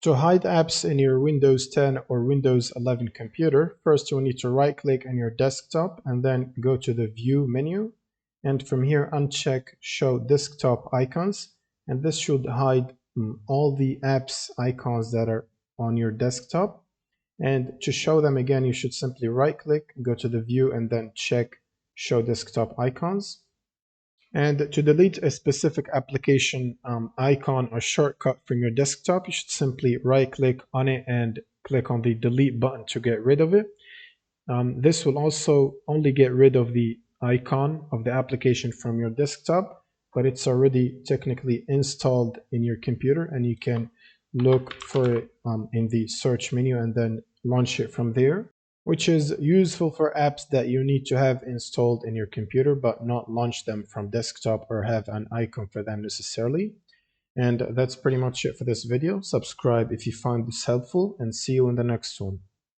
To hide apps in your Windows 10 or Windows 11 computer, first you will need to right-click on your desktop and then go to the View menu. And from here, uncheck Show Desktop Icons. And this should hide all the apps icons that are on your desktop. And to show them again, you should simply right-click, go to the View, and then check Show Desktop Icons. And to delete a specific application icon or shortcut from your desktop, you should simply right-click on it and click on the delete button to get rid of it. This will also only get rid of the icon of the application from your desktop, but it's already technically installed in your computer, and you can look for it in the search menu and then launch it from there, which is useful for apps that you need to have installed in your computer but not launch them from desktop or have an icon for them necessarily. And that's pretty much it for this video. Subscribe if you find this helpful, and see you in the next one.